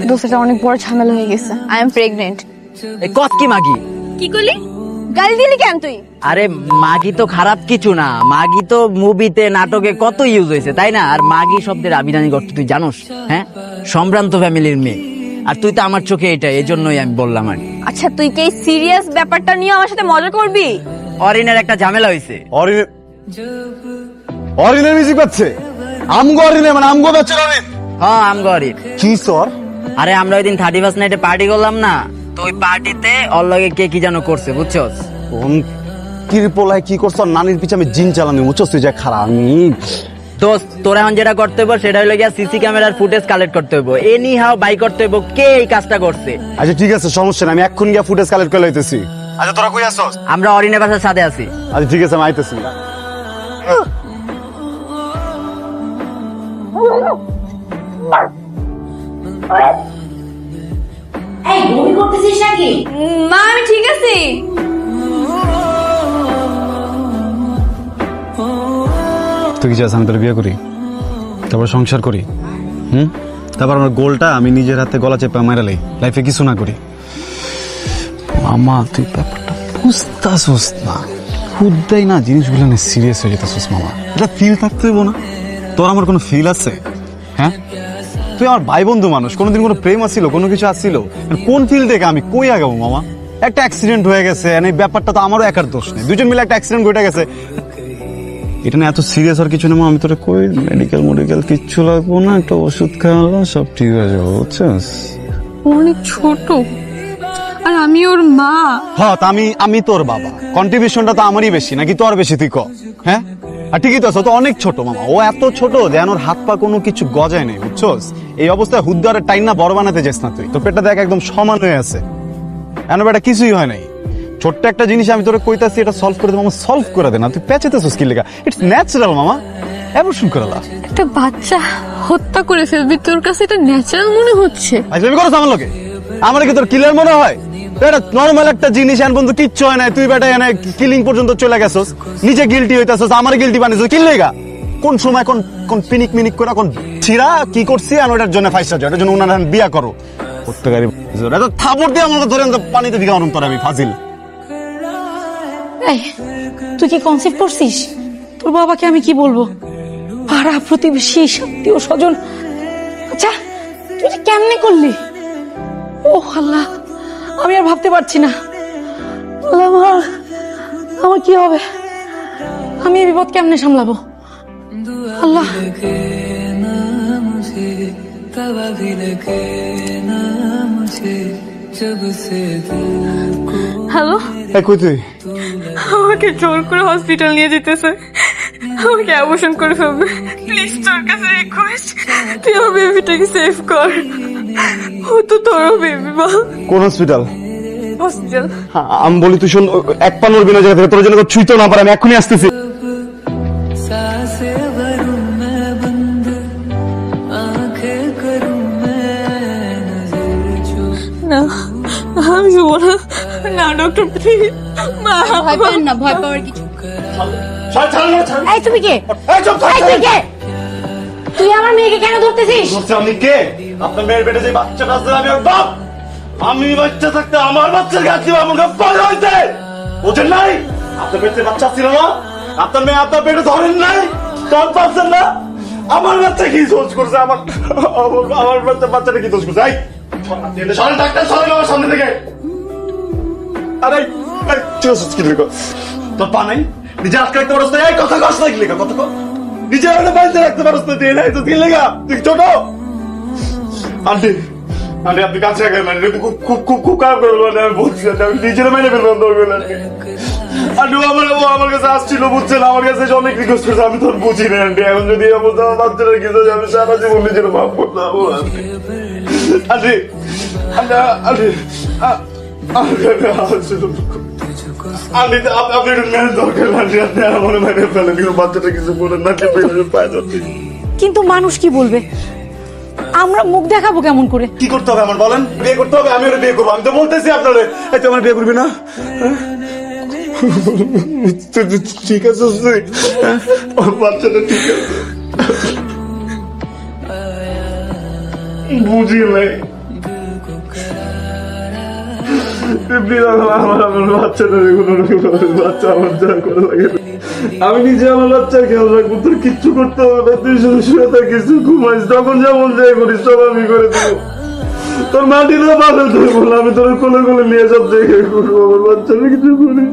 দোস্ত অনেক বড় ঝামেলা হয়ে গেছে। I am pregnant. কত কি মাগি? কি করলি? গালি দিলি কেন তুই? আরে মাগি তো খারাপ কিছু না, মাগি তো মুভিতে নাটকে কত ইউজ হয়েছে তাই না? আর মাগি শব্দের আবিধানিক অর্থ তুই জানোস? হ্যাঁ, সম্ভ্রান্ত ফ্যামিলির মেয়ে। আর তুই তো আমার চোখে এটা, এই জন্যই আমি বললাম। আর আচ্ছা, তুই কি এই সিরিয়াস ব্যাপারটা নিয়ে আমার সাথে মজা করবি? অরিনের একটা ঝামেলা হয়েছে। অরিনের মিউজিক পাচ্ছে? আমগো অরিনে মানে আমগো বাচ্চা অরিন? হ্যাঁ, আমগো অরিন। কি সর? আরে আমরা ওই দিন 31st নাইটে পার্টি করলাম না, তো ওই পার্টিতে ওর লগে কে কি যেন করছে বুঝছস? কোন কিরপোলায় কি করছ? নানির পিছে আমি জিন চালানি বুঝছস? তুই যা খারাপ। আমি দোস্ত, তোর এখন যেটা করতে হবে সেটা হলো গিয়া সিসি ক্যামেরার ফুটেজ কালেক্ট করতে হবে, এনি হাও বাই করতে হবে কে এই কাজটা করছে। আচ্ছা ঠিক আছে, সমস্যা নাই, আমি এখন গিয়া ফুটেজ কালেক্ট করে লইতেছি। আচ্ছা তোরা কই আছস? আমরা অরিনের বাসার সাথে আছি। আচ্ছা ঠিক আছে, আমি আইতেছি। এই বমি করতেছিস নাকি? মা, আমি ঠিক আছি। তুই কি চাস আমি তোর বিয়ে করি, তারপর সংসার করি? তারপর আমার গোলটা আমি নিজের হাতে গলা চেপে মারালাই, লাইফে কিছু না করি? মামা তুই ব্যাপারটা বুঝতাছস না, খুদ্দাই না জিনিসগুলো নিয়ে সিরিয়াস হয়ে যেতেছস মামা। এটা ফিল থাকতে হইব না? তোর আমার কোনো ফিল আছে? হ্যাঁ, তুই আমার ভাই বন্ধু মানুষ, কোনোদিন কোনো প্রেম আসছিল, কোনো কিছু আসছিল? কোন ফিল থেকে আমি কই আগাবো মামা? একটা অ্যাক্সিডেন্ট হয়ে গেছে, এই ব্যাপারটা তো আমারও একার দোষ নেই, দুজন মিলে একটা অ্যাক্সিডেন্ট ঘটে গেছে। এটা না এত সিরিয়াস আর কিছু না, আমি তোরে কই মেডিকেল কিচ্ছু লাগবো না, একটা ওষুধ খাওয়ালো সব ঠিক হয়ে যাবে বুঝছিস? অনেক ছোট আর আমি ওর মা। হ্যাঁ, তা আমি তোর বাবা, কন্ট্রিবিউশনটা তো আমারই বেশি নাকি তোর বেশি? তুই ক। হ্যাঁ, আর ঠিকই তো আছে, তো অনেক ছোট মামা, ও এত ছোট যে ওর হাত পা কোনো কিছু গজায় নেই বুঝছস? এই অবস্থায় হুদ্দারের টাইম না বড় বানাতে যাস না তুই, তোর পেটটা দেখ একদম সমান হয়ে আছে, এন বেটা কিছুই হয় নাই। ছোট্ট একটা জিনিস আমি তোরে কইতাছি, এটা সলভ করে দে মামা, সলভ করে দে না, তুই পেঁচেতেছস কি লেখা? ইটস ন্যাচারাল মামা, অ্যাবর্শন করে লা। একটা বাচ্চা হত্যা করে ফেলবি, তোর কাছে এটা ন্যাচারাল মনে হচ্ছে? আজলামি করছ আমার লোকে? আমার কি তোর ক্লিয়ার মনে হয়? এটা নরমাল একটা জিনিস, এন পর্যন্ত কিচ্ছু হয় না, তুই বেটা এনে কিলিং পর্যন্ত চলে গেছস, নিজে গিলটি হইতাছস, আমার গিলটি বানিয়েছস কি লেগা? কোন সময় কোন পিনিক মিনিক করে কোন ছিড়া কি করছি আর ওটার জন্য ফাইসা যায়, ওটার জন্য উনার বিয়া করো প্রত্যেকারই এটা থাপড় দিয়ে আমাকে ধরে পানিতে দিকে অনন্ত আমি ফাজিল। এই তুই কি কনসেপ্ট করছিস? তোর বাবাকে আমি কি বলবো? পাড়া প্রতিবেশী আত্মীয় স্বজন। আচ্ছা তুই কেমনে করলি? ও আল্লাহ, আমি আর ভাবতে পারছি না। আল্লাহ, আমার কি হবে? আমি এই বিপদ কেমনে সামলাবো? আল্লাহ। হ্যালো, কই তুই? আমাকে জোর করে হসপিটাল নিয়ে যেতেছে, আমাকে অ্যাবর্শন করে ফেলবে। প্লিজ তোর কাছে রিকোয়েস্ট, তুই আমার বেবিটাকে সেভ কর। ও তো তোরও বেবি। বল কোন হসপিটাল? হসপিটাল। আমি বলি তুই শোন, এক পা নড়বি না জায়গা থেকে, তোর জন্য ছুঁইতেও না পারে, আমি এখনই আসতেছি। না আমি যাবো না, না ডক্টর প্লিজ। ভয় পাবেন না, ভয় পাওয়ার কিছু। এই তুমি কে? তুই আমার মেয়েকে কেন ধরতেছিস? আমি কে? আপনার মেয়ের পেটে যে বাচ্চাটা আছে আমি ওর বাপ। আমি বাচ্চা থাকতে আমার বাচ্চার কাছে আমাকে পাওয়া হয়েছে, বোঝেন নাই? আপনার পেটে বাচ্চা ছিল না, আপনার মেয়ে আপনার পেটে ধরেন নাই, তখন পাচ্ছেন না। আমার বাচ্চা কি দোষ করছে? আমার বাচ্চাটা কি দোষ করছে? ডাক্তার সরেন আমার সামনে থেকে। আরে কি লেখো তোর পা নাই? নিজে আটকে রাখতে পারস না, এই কথা কস না, কি লেখা কথা কর, নিজে বাড়িতে রাখতে পারস না, তুই নাই তো কি লেখা? তুই ছোট আন্টি, আন্টি আপনি কাছে রাখেন, খুব খুব খুব খুব খারাপ করে বলবেন, আমি বলছি আমি নিজেরা মেনে ফেলবো দরকার। আন্টি ও আমার কাছে আসছিল বুঝছেন, আমার কাছে অনেক রিকোয়েস্ট করেছে, আমি তোর বুঝি না আন্টি। এখন যদি আমার বাচ্চারা কিছু আমি সারা জীবন নিজের মাফ করতে পারবো আন্টি। আন্টি আন্টি আন্টি আপনি একটু মেনে দরকার আন্টি, আপনি আমার মেনে ফেলেন, কিন্তু বাচ্চাটা কিছু বলেন না। কিন্তু মানুষ কি বলবে? আমরা মুখ দেখাবো কেমন করে? কি করতে হবে আমার বলেন? বিয়ে করতে হবে, আমি ওরা বিয়ে করবো। আমি তো বলতেছি আপনারে, এই তো আমার বিয়ে করবি না? ঠিক আছে, বাচ্চাটা ঠিক আছে। বুঝি নাই আমার বাচ্চাটা বাচ্চা আমার যা করে লাগে আমি নিজে আমার বাচ্চার খেয়াল রাখবো, তোর কিচ্ছু করতে হবে না, তুই শুধু শুয়ে থাকিস, ঘুমাইস, তখন যেমন যাই করিস সব আমি করে দেবো। তোর মাটি না পাবে, তুই বল আমি তোর কোলে কোলে নিয়ে সব দেখে করবো, আমার বাচ্চারা কিছু করিস।